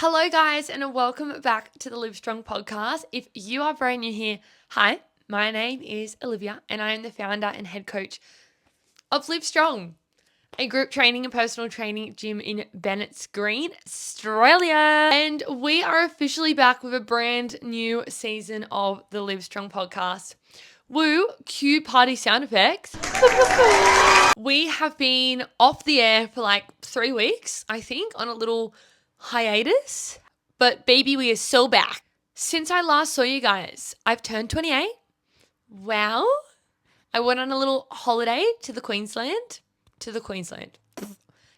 Hello, guys, and welcome back to the Live Strong podcast. If you are brand new here, hi, my name is Olivia, and I am the founder and head coach of Live Strong, a group training and personal training gym in Bennetts Green, Australia. And we are officially back with a brand new season of the Live Strong podcast. Woo, cue party sound effects. We have been off the air for like 3 weeks, I think, on a little hiatus. But baby, we are so back. Since I last saw you guys, I've turned 28. Wow. I went on a little holiday to the Queensland.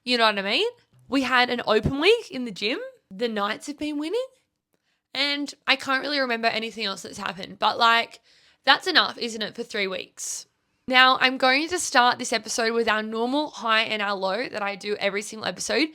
You know what I mean? We had an open week in the gym. The Knights have been winning. And I can't really remember anything else that's happened. But that's enough, isn't it, for 3 weeks? Now, I'm going to start this episode with our normal high and our low that I do every single episode.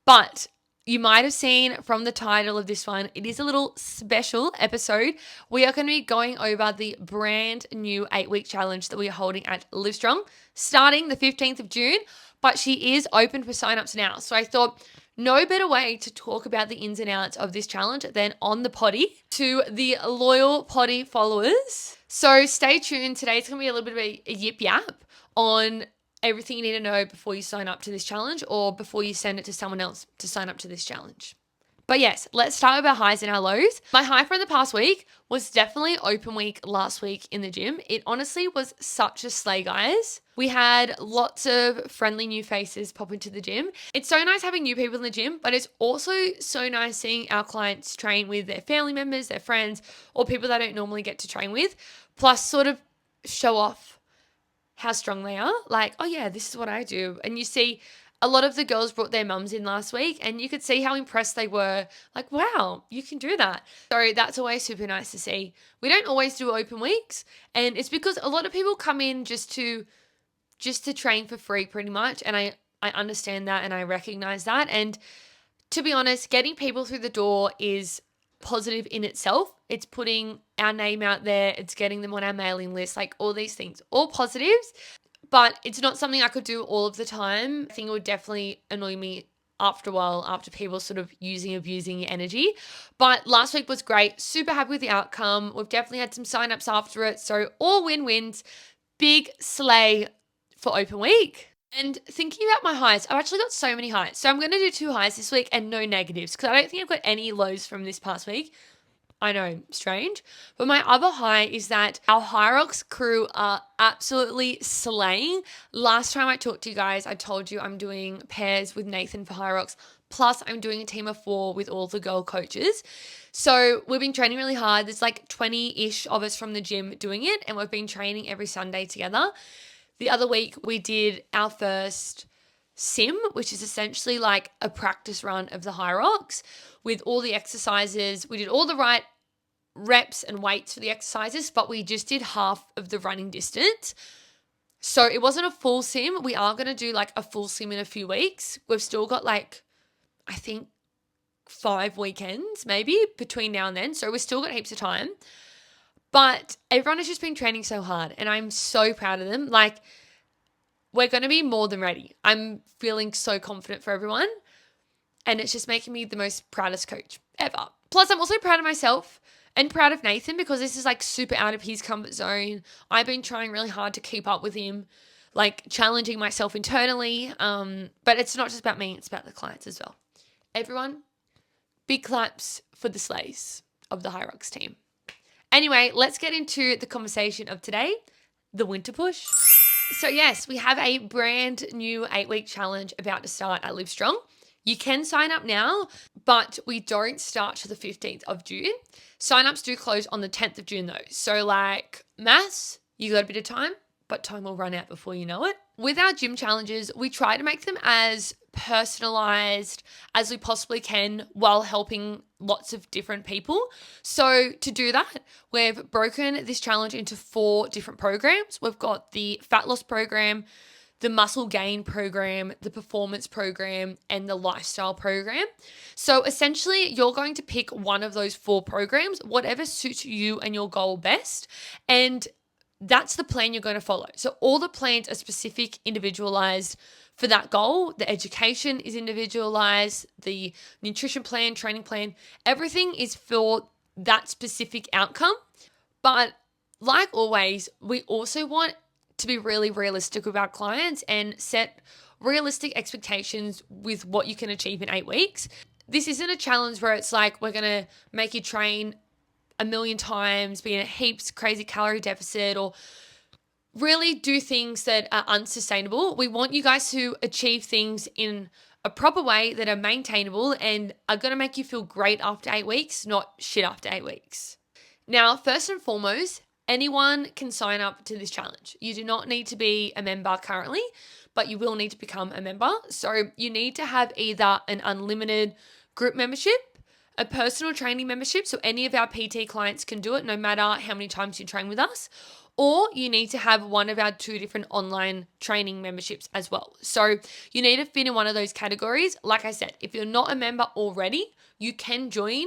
But you might have seen from the title of this one, it is a little special episode. We are going to be going over the brand new 8-week challenge that we are holding at Livestrong starting the 15th of June, but she is open for signups now. So I thought no better way to talk about the ins and outs of this challenge than on the potty to the loyal potty followers. So stay tuned. Today's going to be a little bit of a yip yap on everything you need to know before you sign up to this challenge or before you send it to someone else to sign up to this challenge. But yes, let's start with our highs and our lows. My high from the past week was definitely open week last week in the gym. It honestly was such a slay, guys. We had lots of friendly new faces pop into the gym. It's so nice having new people in the gym, but it's also so nice seeing our clients train with their family members, their friends, or people they don't normally get to train with, plus sort of show off how strong they are. Like, oh yeah, this is what I do. And you see a lot of the girls brought their mums in last week and you could see how impressed they were. Like, wow, you can do that. So that's always super nice to see. We don't always do open weeks, and it's because a lot of people come in just to train for free pretty much. And I understand that and I recognize that. And to be honest, getting people through the door is positive in itself. It's putting our name out there. It's getting them on our mailing list, like all these things, all positives, but it's not something I could do all of the time. I think it would definitely annoy me after a while, after people sort of abusing your energy. But last week was great. Super happy with the outcome. We've definitely had some signups after it. So all win-wins, big slay for open week. And thinking about my highs, I've actually got so many highs. So I'm going to do 2 highs this week and no negatives because I don't think I've got any lows from this past week. I know, strange. But my other high is that our Hyrox crew are absolutely slaying. Last time I talked to you guys, I told you I'm doing pairs with Nathan for Hyrox. Plus, I'm doing a team of 4 with all the girl coaches. So we've been training really hard. There's like 20-ish of us from the gym doing it. And we've been training every Sunday together. The other week, we did our first sim, which is essentially like a practice run of the Hyrox with all the exercises. We did all the right reps and weights for the exercises, but we just did half of the running distance. So it wasn't a full sim. We are going to do like a full sim in a few weeks. We've still got like, I think 5 weekends maybe between now and then. So we've still got heaps of time. But everyone has just been training so hard and I'm so proud of them. Like, we're going to be more than ready. I'm feeling so confident for everyone and it's just making me the most proudest coach ever. Plus, I'm also proud of myself and proud of Nathan because this is like super out of his comfort zone. I've been trying really hard to keep up with him, like challenging myself internally. But it's not just about me, it's about the clients as well. Everyone, big claps for the slays of the Hyrox team. Anyway, let's get into the conversation of today, the winter push. So yes, we have a brand new 8-week challenge about to start at Livestrong. You can sign up now, but we don't start to the 15th of June. Signups do close on the 10th of June though. So like maths, you got a bit of time, but time will run out before you know it. With our gym challenges, we try to make them as personalized as we possibly can while helping lots of different people. So to do that, we've broken this challenge into 4 different programs. We've got the fat loss program, the muscle gain program, the performance program, and the lifestyle program. So essentially, you're going to pick one of those 4 programs, whatever suits you and your goal best. And that's the plan you're going to follow. So all the plans are specific, individualized for that goal. The education is individualized, the nutrition plan, training plan, everything is for that specific outcome. But like always, we also want to be really realistic with our clients and set realistic expectations with what you can achieve in 8 weeks. This isn't a challenge where it's like we're going to make you train a million times, be in a heaps crazy calorie deficit, or really do things that are unsustainable. We want you guys to achieve things in a proper way that are maintainable and are going to make you feel great after 8 weeks, not shit after 8 weeks. Now, first and foremost, anyone can sign up to this challenge. You do not need to be a member currently, but you will need to become a member. So you need to have either an unlimited group membership, a personal training membership, so any of our PT clients can do it no matter how many times you train with us, or you need to have one of our 2 different online training memberships as well. So you need to fit in one of those categories. Like I said, if you're not a member already, you can join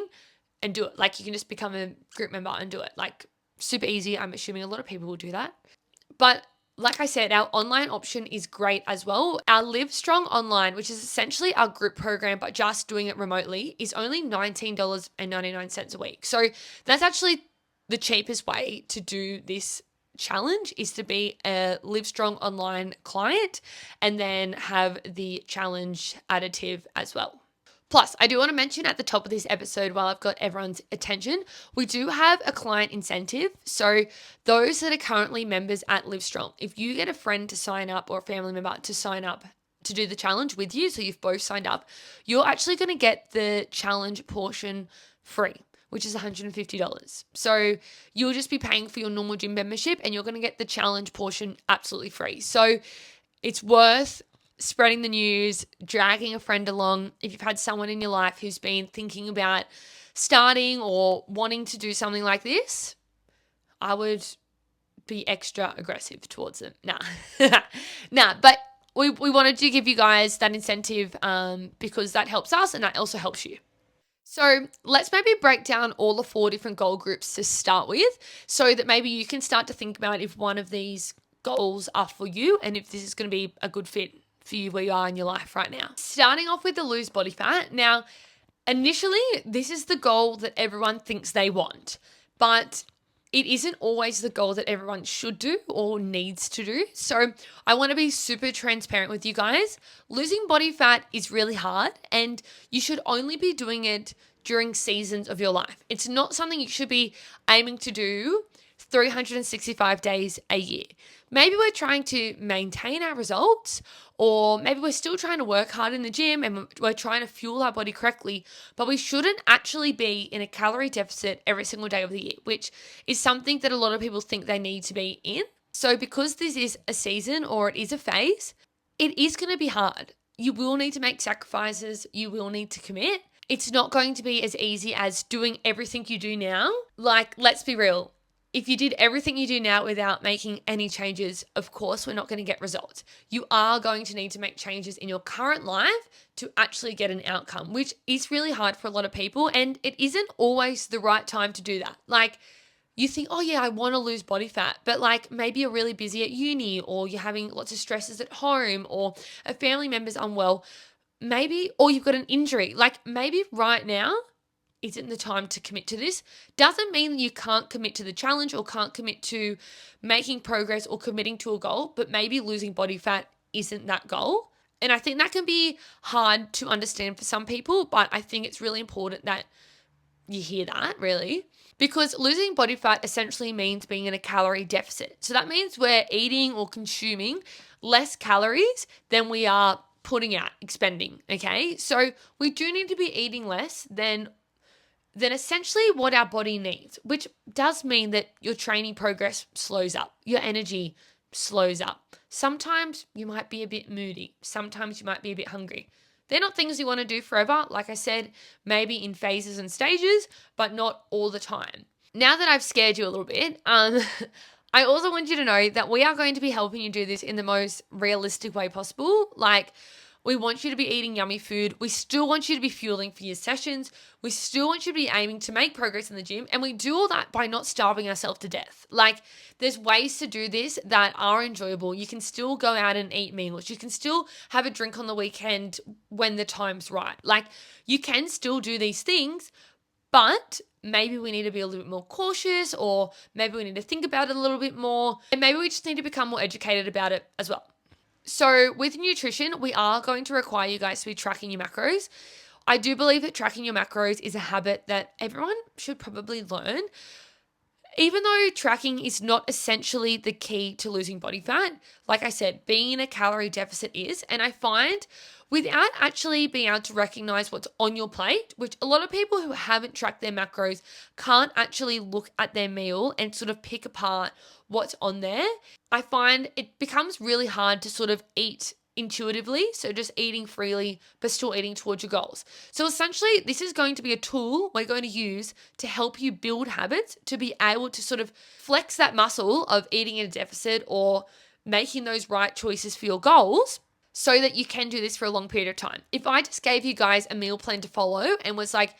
and do it. Like you can just become a group member and do it. Like super easy. I'm assuming a lot of people will do that. But like I said, our online option is great as well. Our Live Strong Online, which is essentially our group program, but just doing it remotely, is only $19.99 a week. So that's actually the cheapest way to do this challenge, is to be a Live Strong Online client and then have the challenge additive as well. Plus, I do want to mention at the top of this episode, while I've got everyone's attention, we do have a client incentive. So those that are currently members at Livestrong, if you get a friend to sign up or a family member to sign up to do the challenge with you, so you've both signed up, you're actually going to get the challenge portion free, which is $150. So you'll just be paying for your normal gym membership and you're going to get the challenge portion absolutely free. So it's worth spreading the news, dragging a friend along. If you've had someone in your life who's been thinking about starting or wanting to do something like this, I would be extra aggressive towards them. But we wanted to give you guys that incentive because that helps us and that also helps you. So let's maybe break down all the 4 different goal groups to start with, so that maybe you can start to think about if one of these goals are for you and if this is going to be a good fit for you where you are in your life right now. Starting off with the lose body fat. Now, initially, this is the goal that everyone thinks they want, but it isn't always the goal that everyone should do or needs to do. So I want to be super transparent with you guys. Losing body fat is really hard and you should only be doing it during seasons of your life. It's not something you should be aiming to do 365 days a year. Maybe we're trying to maintain our results, or maybe we're still trying to work hard in the gym and we're trying to fuel our body correctly, but we shouldn't actually be in a calorie deficit every single day of the year, which is something that a lot of people think they need to be in. So because this is a season or it is a phase, it is going to be hard. You will need to make sacrifices. You will need to commit. It's not going to be as easy as doing everything you do now. Like, let's be real. If you did everything you do now without making any changes, of course, we're not going to get results. You are going to need to make changes in your current life to actually get an outcome, which is really hard for a lot of people. And it isn't always the right time to do that. Like, you think, oh yeah, I want to lose body fat, but like maybe you're really busy at uni, or you're having lots of stresses at home, or a family member's unwell, maybe, or you've got an injury. Like maybe right now isn't the time to commit to this. Doesn't mean you can't commit to the challenge or can't commit to making progress or committing to a goal, but maybe losing body fat isn't that goal. And I think that can be hard to understand for some people, but I think it's really important that you hear that, really. Because losing body fat essentially means being in a calorie deficit. So that means we're eating or consuming less calories than we are putting out, expending, okay? So we do need to be eating less than essentially what our body needs, which does mean that your training progress slows up, your energy slows up. Sometimes you might be a bit moody. Sometimes you might be a bit hungry. They're not things you want to do forever. Like I said, maybe in phases and stages, but not all the time. Now that I've scared you a little bit, I also want you to know that we are going to be helping you do this in the most realistic way possible. Like, We want you to be eating yummy food. We still want you to be fueling for your sessions. We still want you to be aiming to make progress in the gym. And we do all that by not starving ourselves to death. Like, there's ways to do this that are enjoyable. You can still go out and eat meals. You can still have a drink on the weekend when the time's right. Like, you can still do these things, but maybe we need to be a little bit more cautious, or maybe we need to think about it a little bit more. And maybe we just need to become more educated about it as well. So with nutrition, we are going to require you guys to be tracking your macros. I do believe that tracking your macros is a habit that everyone should probably learn. Even though tracking is not essentially the key to losing body fat, like I said, being in a calorie deficit is. And I find without actually being able to recognize what's on your plate, which a lot of people who haven't tracked their macros can't actually look at their meal and sort of pick apart what's on there, I find it becomes really hard to sort of eat intuitively. So just eating freely, but still eating towards your goals. So essentially, this is going to be a tool we're going to use to help you build habits to be able to sort of flex that muscle of eating in a deficit or making those right choices for your goals, so that you can do this for a long period of time. If I just gave you guys a meal plan to follow and was like,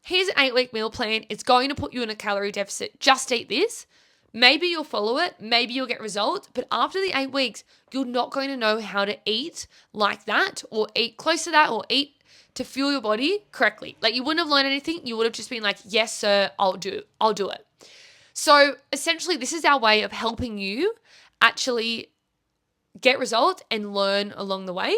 here's an 8-week meal plan, it's going to put you in a calorie deficit, just eat this, maybe you'll follow it, maybe you'll get results, but after the 8 weeks, you're not going to know how to eat like that, or eat close to that, or eat to fuel your body correctly. Like, you wouldn't have learned anything. You would have just been like, yes, sir, I'll do it. So essentially, this is our way of helping you actually get results and learn along the way.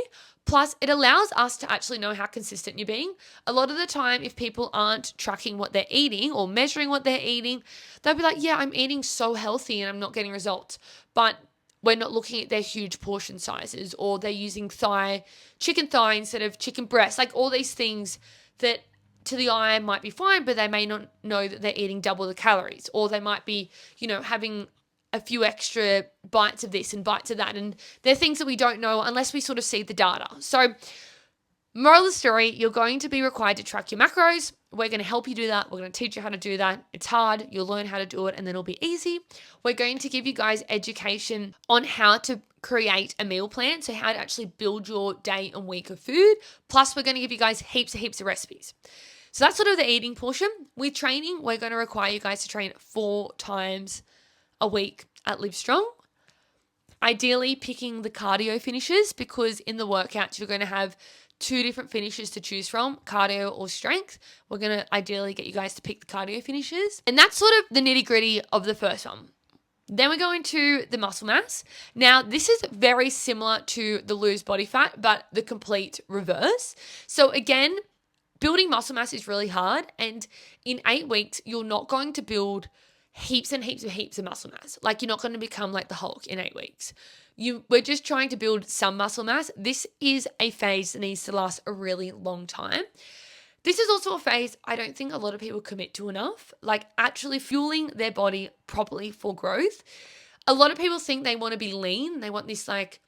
Plus, it allows us to actually know how consistent you're being. A lot of the time, if people aren't tracking what they're eating or measuring what they're eating, they'll be like, yeah, I'm eating so healthy and I'm not getting results. But we're not looking at their huge portion sizes, or they're using chicken thigh instead of chicken breast, like all these things that to the eye might be fine, but they may not know that they're eating double the calories, or they might be, having a few extra bites of this and bites of that. And they're things that we don't know unless we sort of see the data. So moral of the story, you're going to be required to track your macros. We're going to help you do that. We're going to teach you how to do that. It's hard. You'll learn how to do it and then it'll be easy. We're going to give you guys education on how to create a meal plan. So how to actually build your day and week of food. Plus, we're going to give you guys heaps of recipes. So that's sort of the eating portion. With training, we're going to require you guys to train 4 times a week at Livestrong. Ideally picking the cardio finishes, because in the workouts you're going to have 2 different finishes to choose from, cardio or strength. We're going to ideally get you guys to pick the cardio finishes. And that's sort of the nitty gritty of the first one. Then we're going to the muscle mass. Now, this is very similar to the lose body fat, but the complete reverse. So again, building muscle mass is really hard. And in 8 weeks, you're not going to build heaps of muscle mass. Like, you're not going to become like the Hulk in 8 weeks. We're just trying to build some muscle mass. This is a phase that needs to last a really long time. This is also a phase I don't think a lot of people commit to enough, like actually fueling their body properly for growth. A lot of people think they want to be lean. They want this like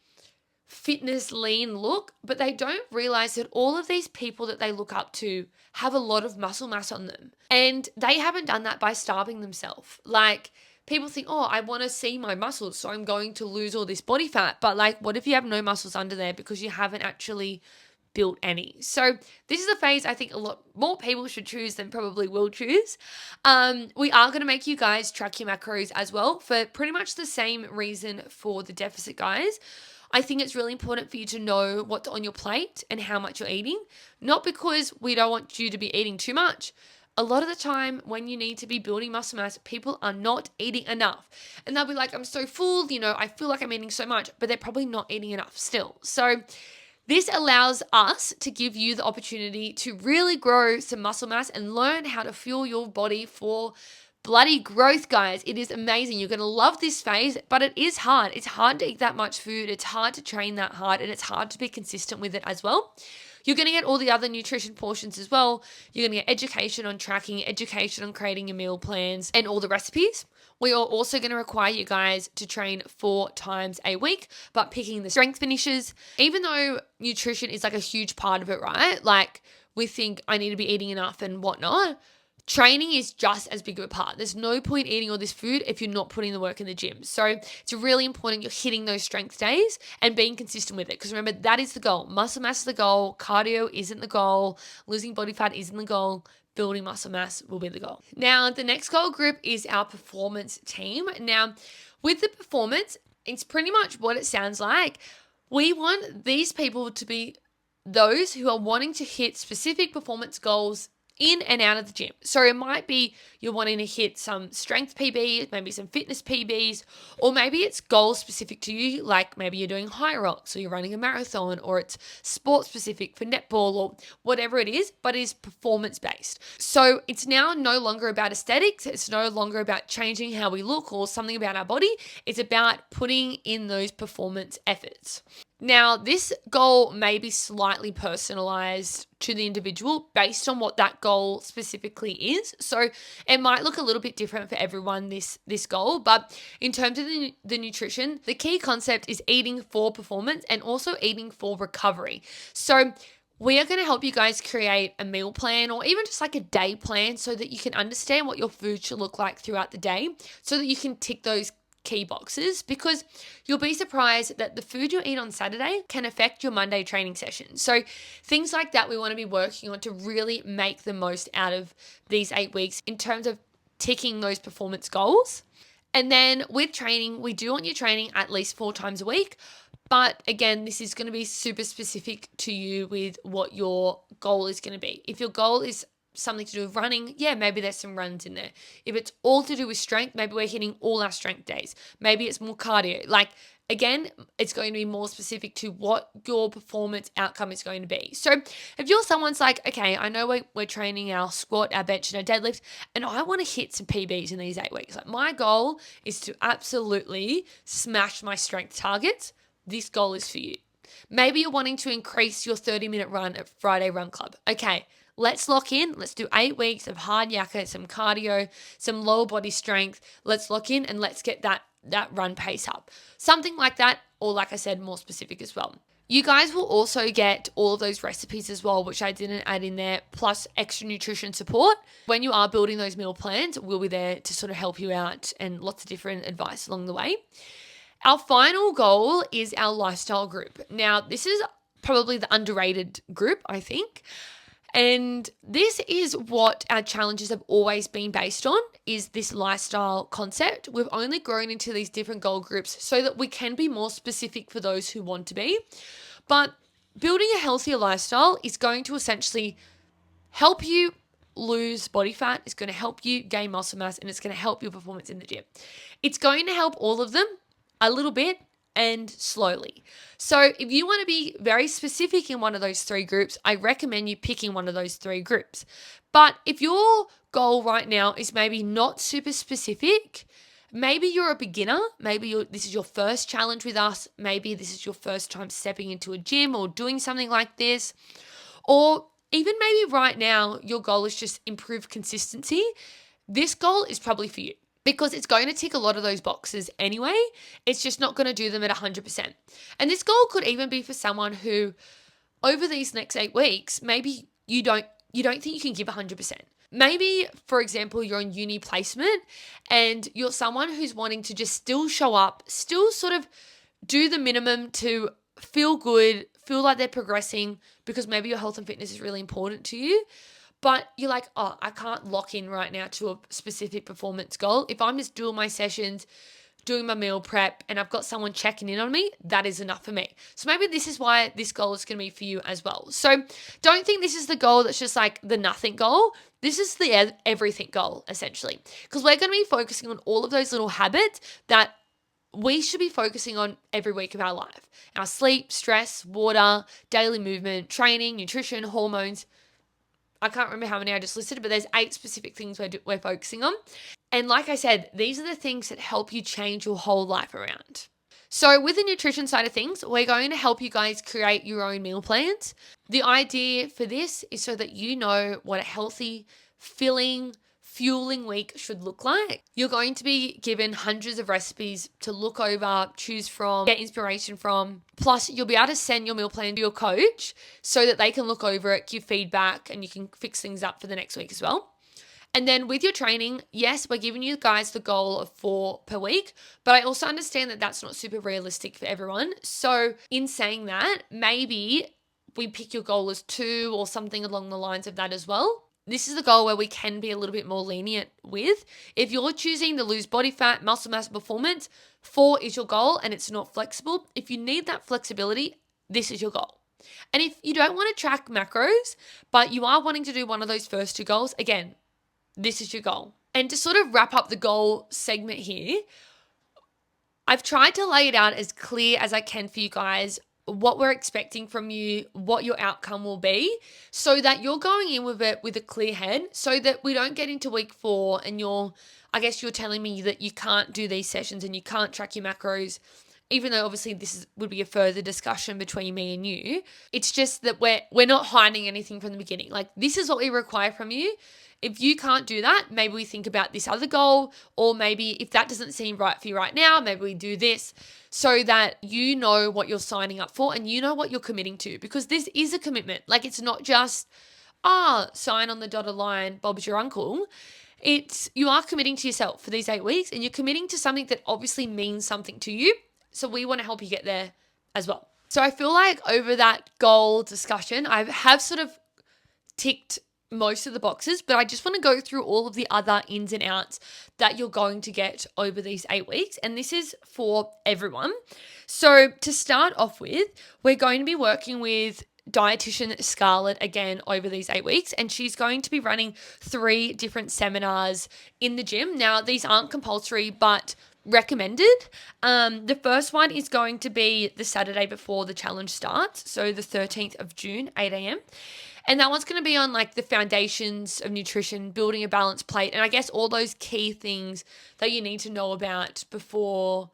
fitness lean look, but they don't realize that all of these people that they look up to have a lot of muscle mass on them, and they haven't done that by starving themselves. Like, people think, oh, I want to see my muscles, so I'm going to lose all this body fat. But like, what if you have no muscles under there because you haven't actually built any? So this is a phase I think a lot more people should choose than probably will choose. We are going to make you guys track your macros as well, for pretty much the same reason for the deficit guys. I think it's really important for you to know what's on your plate and how much you're eating, not because we don't want you to be eating too much. A lot of the time when you need to be building muscle mass, people are not eating enough. And they'll be like, I'm so full, I feel like I'm eating so much, but they're probably not eating enough still. So this allows us to give you the opportunity to really grow some muscle mass and learn how to fuel your body for bloody growth, guys. It is amazing. You're going to love this phase, but it is hard. It's hard to eat that much food. It's hard to train that hard, and it's hard to be consistent with it as well. You're going to get all the other nutrition portions as well. You're going to get education on tracking, education on creating your meal plans, and all the recipes. We are also going to require you guys to train 4 times a week, but picking the strength finishes. Even though nutrition is like a huge part of it, right? Like, we think I need to be eating enough and whatnot. training is just as big of a part. There's no point eating all this food if you're not putting the work in the gym. So it's really important you're hitting those strength days and being consistent with it. Because remember, that is the goal. Muscle mass is the goal. Cardio isn't the goal. Losing body fat isn't the goal. Building muscle mass will be the goal. Now, the next goal group is our performance team. Now, with the performance, it's pretty much what it sounds like. We want these people to be those who are wanting to hit specific performance goals in and out of the gym. So it might be you're wanting to hit some strength PBs, maybe some fitness PBs, or maybe it's goal specific to you, like maybe you're doing high rocks, so you're running a marathon, or it's sport specific for netball or whatever it is, but it is performance based. So it's now no longer about aesthetics. It's no longer about changing how we look or something about our body. It's about putting in those performance efforts. Now, this goal may be slightly personalized to the individual based on what that goal specifically is. So it might look a little bit different for everyone, this goal. But in terms of the nutrition, the key concept is eating for performance and also eating for recovery. So we are going to help you guys create a meal plan or even just like a day plan so that you can understand what your food should look like throughout the day so that you can tick those key boxes, because you'll be surprised that the food you eat on Saturday can affect your Monday training session. So things like that we want to be working on to really make the most out of these 8 weeks in terms of ticking those performance goals. And then with training, we do want you training at least 4 times a week. But again, this is going to be super specific to you with what your goal is going to be. If your goal is something to do with running, yeah, maybe there's some runs in there. If it's all to do with strength, maybe we're hitting all our strength days. Maybe it's more cardio. Like, again, it's going to be more specific to what your performance outcome is going to be. So if you're someone's like, okay, I know we're training our squat, our bench, and our deadlift, and I want to hit some PBs in these 8 weeks. Like, my goal is to absolutely smash my strength targets. This goal is for you. Maybe you're wanting to increase your 30-minute run at Friday Run Club. Okay, let's lock in. Let's do 8 weeks of hard yakka, some cardio, some lower body strength. Let's lock in and let's get that run pace up. Something like that, or like I said, more specific as well. You guys will also get all of those recipes as well, which I didn't add in there, plus extra nutrition support. When you are building those meal plans, we'll be there to sort of help you out and lots of different advice along the way. Our final goal is our lifestyle group. Now, this is probably the underrated group, I think. And this is what our challenges have always been based on, is this lifestyle concept. We've only grown into these different goal groups so that we can be more specific for those who want to be. But building a healthier lifestyle is going to essentially help you lose body fat, it's going to help you gain muscle mass, and it's going to help your performance in the gym. It's going to help all of them a little bit and slowly. So if you want to be very specific in one of those 3 groups, I recommend you picking one of those 3 groups. But if your goal right now is maybe not super specific, maybe you're a beginner, maybe this is your first challenge with us, maybe this is your first time stepping into a gym or doing something like this, or even maybe right now your goal is just improve consistency, this goal is probably for you. Because it's going to tick a lot of those boxes anyway. It's just not going to do them at 100%. And this goal could even be for someone who, over these next 8 weeks, maybe you don't think you can give 100%. Maybe, for example, you're on uni placement and you're someone who's wanting to just still show up, still sort of do the minimum to feel good, feel like they're progressing, because maybe your health and fitness is really important to you. But you're like, oh, I can't lock in right now to a specific performance goal. If I'm just doing my sessions, doing my meal prep, and I've got someone checking in on me, that is enough for me. So maybe this is why this goal is going to be for you as well. So don't think this is the goal that's just like the nothing goal. This is the everything goal, essentially. Because we're going to be focusing on all of those little habits that we should be focusing on every week of our life. Our sleep, stress, water, daily movement, training, nutrition, hormones. I can't remember how many I just listed, but there's 8 specific things we're focusing on. And like I said, these are the things that help you change your whole life around. So with the nutrition side of things, we're going to help you guys create your own meal plans. The idea for this is so that you know what a healthy, filling, fueling week should look like. You're going to be given hundreds of recipes to look over, choose from, get inspiration from. Plus, you'll be able to send your meal plan to your coach so that they can look over it, give feedback, and you can fix things up for the next week as well. And then with your training, yes, we're giving you guys the goal of 4 per week, but I also understand that that's not super realistic for everyone. So in saying that, maybe we pick your goal as 2 or something along the lines of that as well. This is the goal where we can be a little bit more lenient with. If you're choosing to lose body fat, muscle mass, performance, 4 is your goal and it's not flexible. If you need that flexibility, this is your goal. And if you don't want to track macros, but you are wanting to do one of those first 2 goals, again, this is your goal. And to sort of wrap up the goal segment here, I've tried to lay it out as clear as I can for you guys, what we're expecting from you, what your outcome will be, so that you're going in with it with a clear head, so that we don't get into week 4 and you're telling me that you can't do these sessions and you can't track your macros, even though obviously would be a further discussion between me and you. It's just that we're not hiding anything from the beginning. Like, this is what we require from you. If you can't do that, maybe we think about this other goal, or maybe if that doesn't seem right for you right now, maybe we do this, so that you know what you're signing up for and you know what you're committing to, because this is a commitment. Like, it's not just, sign on the dotted line, Bob's your uncle. You are committing to yourself for these 8 weeks, and you're committing to something that obviously means something to you. So we want to help you get there as well. So I feel like over that goal discussion, I have sort of ticked most of the boxes, but I just want to go through all of the other ins and outs that you're going to get over these 8 weeks. And this is for everyone. So to start off with, we're going to be working with dietitian Scarlett again over these 8 weeks, and she's going to be running 3 different seminars in the gym. Now, these aren't compulsory, but recommended. The first one is going to be the Saturday before the challenge starts, so the 13th of June, 8 a.m. And that one's going to be on like the foundations of nutrition, building a balanced plate, and I guess all those key things that you need to know about before,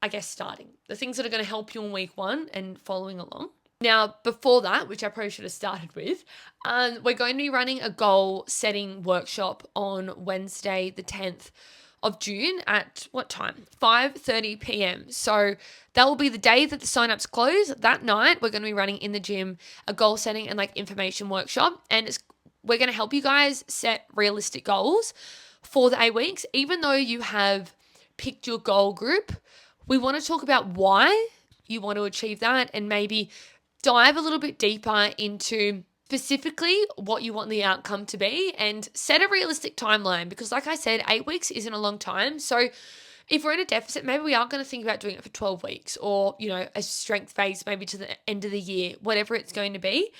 I guess, starting. The things that are going to help you in week 1 and following along. Now, before that, which I probably should have started with, we're going to be running a goal setting workshop on Wednesday, the 10th of June at what time? 5:30 p.m. So that will be the day that the signups close. That night, we're going to be running in the gym a goal setting and like information workshop. And we're going to help you guys set realistic goals for the 8 weeks. Even though you have picked your goal group, we want to talk about why you want to achieve that and maybe dive a little bit deeper into specifically what you want the outcome to be and set a realistic timeline, because like I said, 8 weeks isn't a long time. So if we're in a deficit, maybe we are going to think about doing it for 12 weeks or, a strength phase maybe to the end of the year, whatever it's going to be.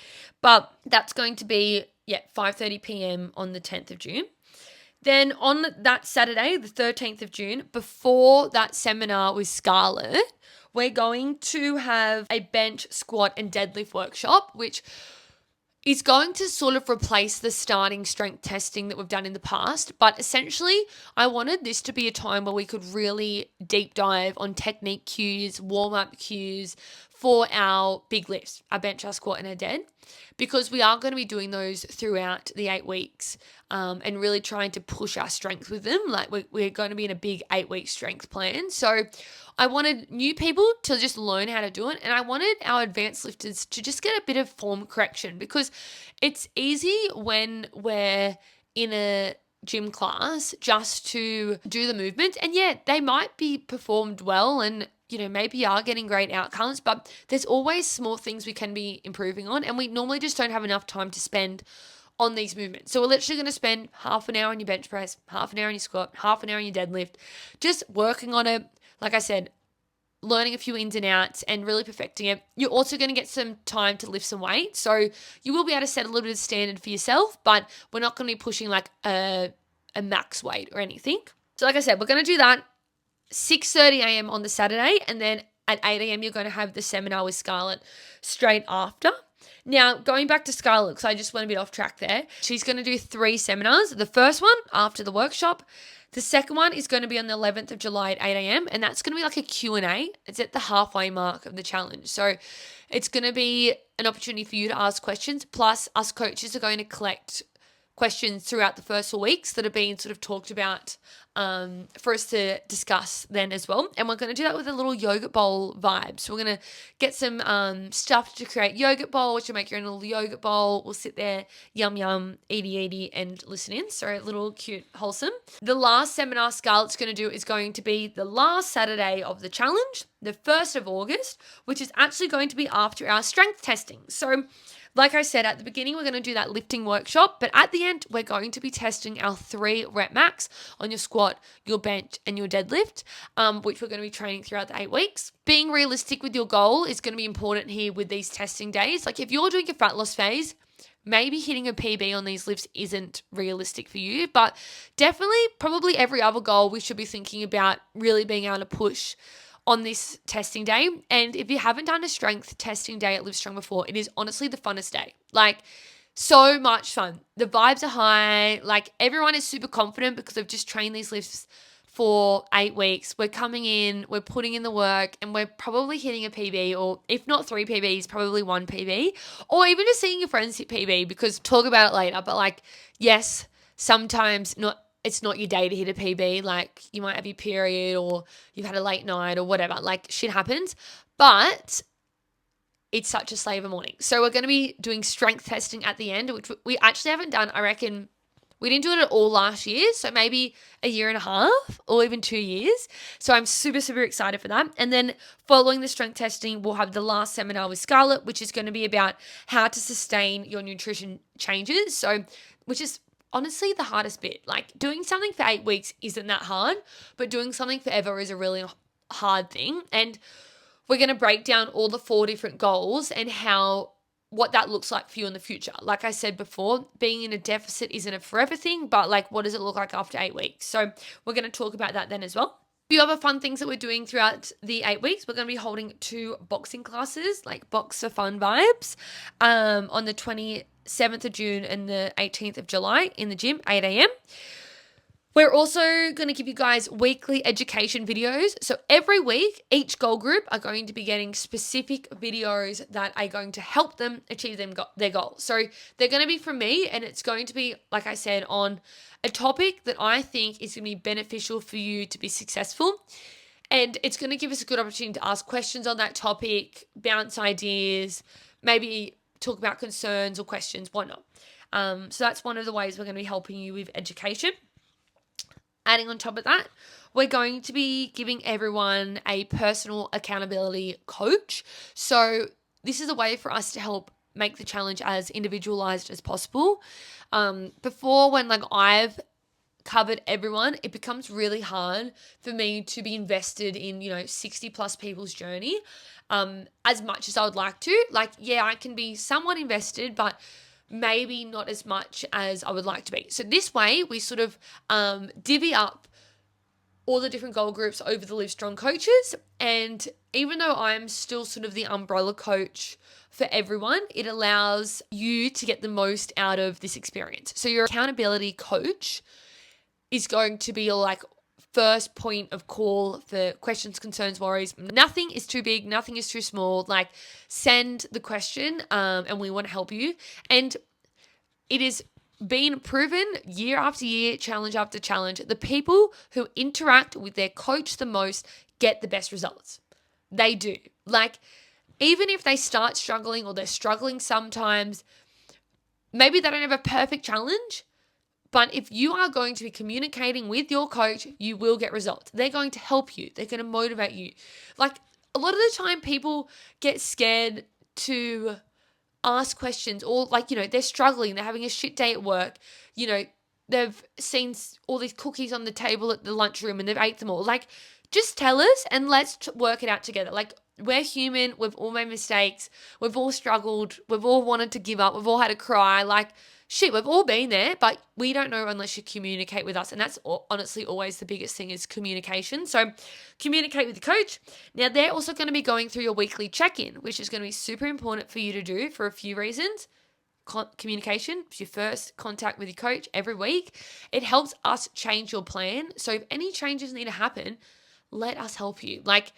But that's going to be, 5:30 p.m. on the 10th of June. Then on that Saturday, the 13th of June, before that seminar with Scarlett, we're going to have a bench, squat, and deadlift workshop, which is going to sort of replace the starting strength testing that we've done in the past. But essentially, I wanted this to be a time where we could really deep dive on technique cues, warm-up cues for our big lifts, our bench, our squat, and our dead, because we are going to be doing those throughout the 8 weeks and really trying to push our strength with them. Like we're going to be in a big 8-week strength plan. So I wanted new people to just learn how to do it. And I wanted our advanced lifters to just get a bit of form correction, because it's easy when we're in a gym class just to do the movement. And they might be performed well and maybe you are getting great outcomes, but there's always small things we can be improving on. And we normally just don't have enough time to spend on these movements. So we're literally going to spend half an hour on your bench press, half an hour on your squat, half an hour on your deadlift, just working on it. Like I said, learning a few ins and outs and really perfecting it. You're also going to get some time to lift some weight. So you will be able to set a little bit of standard for yourself, but we're not going to be pushing like a max weight or anything. So like I said, we're going to do that 6:30 a.m. on the Saturday, and then at 8 a.m. you're going to have the seminar with Scarlett straight after. Now, going back to Scarlett, because I just went a bit off track there, she's going to do 3 seminars. The first one after the workshop. The second one is going to be on the 11th of July at 8 a.m. and that's going to be like a Q&A. It's at the halfway mark of the challenge. So it's going to be an opportunity for you to ask questions. Plus, us coaches are going to collect questions throughout the first 4 weeks that have been sort of talked about for us to discuss then as well. And we're going to do that with a little yogurt bowl vibe. So we're going to get some stuff to create yogurt bowl, which will make your own little yogurt bowl. We'll sit there, yum, yum, eaty, and listen in. So a little cute, wholesome. The last seminar Scarlett's going to do is going to be the last Saturday of the challenge, the 1st of August, which is actually going to be after our strength testing. So like I said, at the beginning, we're going to do that lifting workshop, but at the end, we're going to be testing our 3 rep max on your squat, your bench, and your deadlift, which we're going to be training throughout the 8 weeks. Being realistic with your goal is going to be important here with these testing days. Like if you're doing a fat loss phase, maybe hitting a PB on these lifts isn't realistic for you, but definitely probably every other goal we should be thinking about really being able to push on this testing day. And if you haven't done a strength testing day at Livestrong before, it is honestly the funnest day. Like so much fun. The vibes are high. Like everyone is super confident because they've just trained these lifts for 8 weeks. We're coming in, we're putting in the work, and we're probably hitting a PB, or if not 3 PBs, probably 1 PB, or even just seeing your friends hit PB, because talk about it later. But like, yes, sometimes it's not your day to hit a PB. Like you might have your period or you've had a late night or whatever. Like shit happens. But it's such a slaver morning. So we're going to be doing strength testing at the end, which we actually haven't done. I reckon we didn't do it at all last year. So maybe a year and a half or even 2 years. So I'm super, super excited for that. And then following the strength testing, we'll have the last seminar with Scarlett, which is going to be about how to sustain your nutrition changes. So, which is honestly the hardest bit. Like doing something for 8 weeks isn't that hard, but doing something forever is a really hard thing. And we're going to break down all the 4 different goals and what that looks like for you in the future. Like I said before, being in a deficit isn't a forever thing, but like what does it look like after 8 weeks? So we're going to talk about that then as well. A few other fun things that we're doing throughout the 8 weeks. We're going to be holding 2 boxing classes, like Box for Fun vibes, on the 27th of June and the 18th of July in the gym, 8 a.m. We're also going to give you guys weekly education videos. So every week, each goal group are going to be getting specific videos that are going to help them achieve their goal. So they're going to be from me, and it's going to be, like I said, on a topic that I think is going to be beneficial for you to be successful. And it's going to give us a good opportunity to ask questions on that topic, bounce ideas, maybe talk about concerns or questions, whatnot. So that's one of the ways we're going to be helping you with education. Adding on top of that, we're going to be giving everyone a personal accountability coach. So this is a way for us to help make the challenge as individualized as possible. Before, when like I've covered everyone, it becomes really hard for me to be invested in, 60 plus people's journey as much as I would like to. Like, yeah, I can be somewhat invested, but maybe not as much as I would like to be. So this way, we sort of divvy up all the different goal groups over the Livestrong coaches. And even though I'm still sort of the umbrella coach for everyone, it allows you to get the most out of this experience. So your accountability coach is going to be like first point of call for questions, concerns, worries. Nothing is too big. Nothing is too small. Like send the question and we want to help you. And it is been proven year after year, challenge after challenge. The people who interact with their coach the most get the best results. They do. Like even if they start struggling or they're struggling sometimes, maybe they don't have a perfect challenge. But if you are going to be communicating with your coach, you will get results. They're going to help you. They're going to motivate you. Like a lot of the time people get scared to ask questions or they're struggling. They're having a shit day at work. They've seen all these cookies on the table at the lunchroom and they've ate them all. Like just tell us and let's work it out together. Like we're human. We've all made mistakes. We've all struggled. We've all wanted to give up. We've all had to cry. Like, shit, we've all been there, but we don't know unless you communicate with us. And that's honestly always the biggest thing is communication. So communicate with the coach. Now, they're also going to be going through your weekly check-in, which is going to be super important for you to do for a few reasons. Communication is your first contact with your coach every week. It helps us change your plan. So if any changes need to happen, let us help you. Like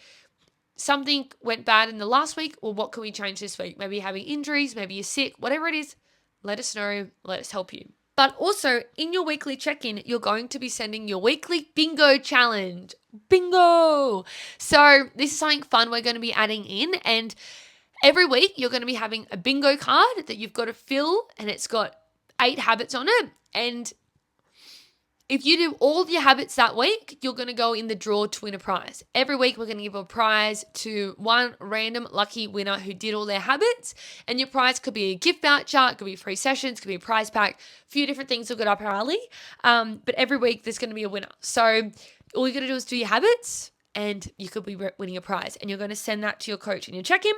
something went bad in the last week, well, what can we change this week? Maybe you're having injuries, maybe you're sick, whatever it is. Let us know. Let us help you. But also in your weekly check-in, you're going to be sending your weekly bingo challenge. Bingo! So this is something fun we're going to be adding in, and every week you're going to be having a bingo card that you've got to fill, and it's got 8 habits on it. And if you do all your habits that week, you're going to go in the draw to win a prize. Every week, we're going to give a prize to one random lucky winner who did all their habits. And your prize could be a gift voucher, it could be free sessions, it could be a prize pack, a few different things will get up our alley. But every week, there's going to be a winner. So all you got to do is do your habits, and you could be winning a prize. And you're going to send that to your coach in your check-in.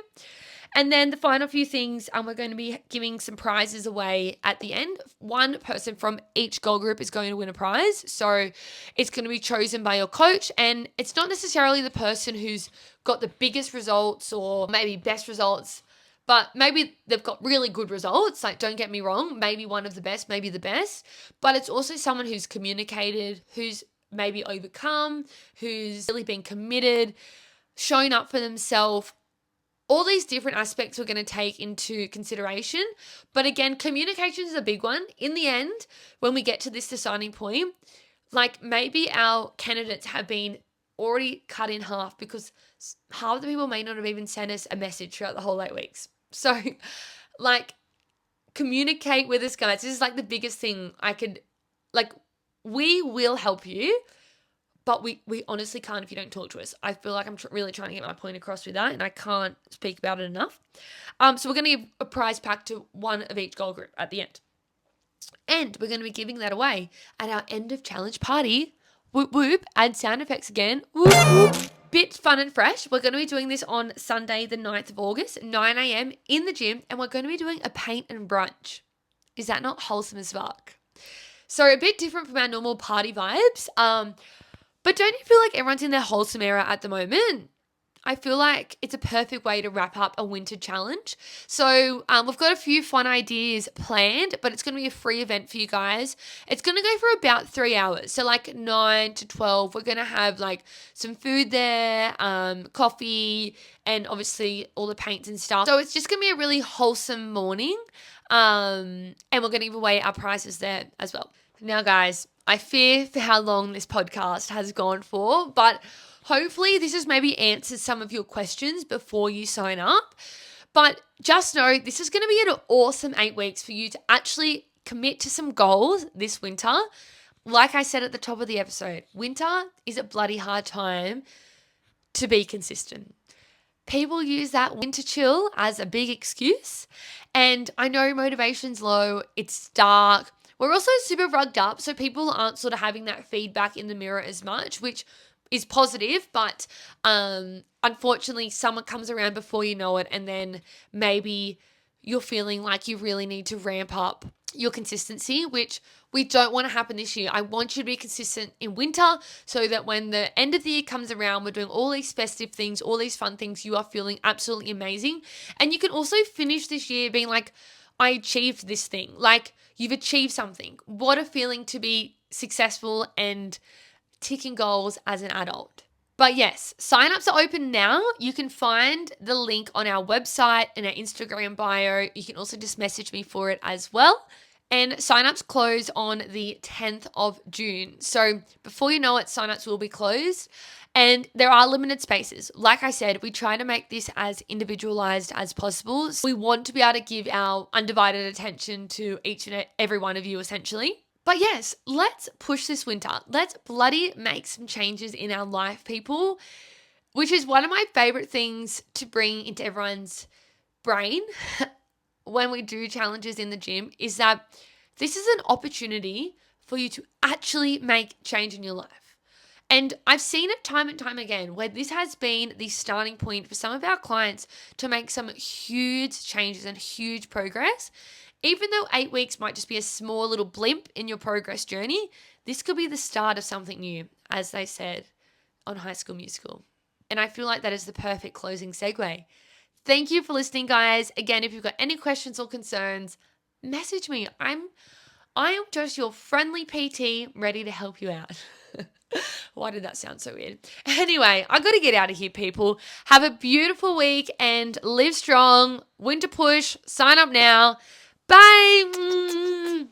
And then the final few things, we're going to be giving some prizes away at the end. One person from each goal group is going to win a prize. So it's going to be chosen by your coach. And it's not necessarily the person who's got the biggest results or maybe best results, but maybe they've got really good results. Like, don't get me wrong, maybe one of the best, maybe the best. But it's also someone who's communicated, who's maybe overcome, who's really been committed, shown up for themselves. All these different aspects we're going to take into consideration. But again, communication is a big one. In the end, when we get to this deciding point, like maybe our candidates have been already cut in half because half of the people may not have even sent us a message throughout the whole 8 weeks. So like, communicate with us, guys. This is like the biggest thing we will help you. But we honestly can't if you don't talk to us. I feel like I'm really trying to get my point across with that, and I can't speak about it enough. So we're going to give a prize pack to one of each goal group at the end. And we're going to be giving that away at our end of challenge party. Whoop, whoop. Add sound effects again. Whoop, whoop. Bit fun and fresh. We're going to be doing this on Sunday, the 9th of August, 9 a.m. in the gym, and we're going to be doing a paint and brunch. Is that not wholesome as fuck? So a bit different from our normal party vibes. But don't you feel like everyone's in their wholesome era at the moment? I feel like it's a perfect way to wrap up a winter challenge. So we've got a few fun ideas planned, but it's going to be a free event for you guys. It's going to go for about 3 hours. So like 9 to 12, we're going to have like some food there, coffee, and obviously all the paints and stuff. So it's just going to be a really wholesome morning. And we're going to give away our prizes there as well. Now, guys, I fear for how long this podcast has gone for, but hopefully this has maybe answered some of your questions before you sign up. But just know this is going to be an awesome 8 weeks for you to actually commit to some goals this winter. Like I said at the top of the episode, winter is a bloody hard time to be consistent. People use that winter chill as a big excuse. And I know motivation's low, it's dark. We're also super rugged up, so people aren't sort of having that feedback in the mirror as much, which is positive, but unfortunately summer comes around before you know it, and then maybe you're feeling like you really need to ramp up your consistency, which we don't want to happen this year. I want you to be consistent in winter so that when the end of the year comes around, we're doing all these festive things, all these fun things, you are feeling absolutely amazing. And you can also finish this year being like, I achieved this thing. Like, you've achieved something. What a feeling to be successful and ticking goals as an adult. But yes, sign-ups are open now. You can find the link on our website and our Instagram bio. You can also just message me for it as well. And sign-ups close on the 10th of June. So before you know it, sign-ups will be closed. And there are limited spaces. Like I said, we try to make this as individualized as possible. So we want to be able to give our undivided attention to each and every one of you, essentially. But yes, let's push this winter. Let's bloody make some changes in our life, people, which is one of my favorite things to bring into everyone's brain when we do challenges in the gym, is that this is an opportunity for you to actually make change in your life. And I've seen it time and time again where this has been the starting point for some of our clients to make some huge changes and huge progress. Even though 8 weeks might just be a small little blimp in your progress journey, this could be the start of something new, as they said on High School Musical. And I feel like that is the perfect closing segue. Thank you for listening, guys. Again, if you've got any questions or concerns, message me. I am just your friendly PT ready to help you out. Why did that sound so weird? Anyway, I got to get out of here, people. Have a beautiful week and live strong. Winter push. Sign up now. Bye.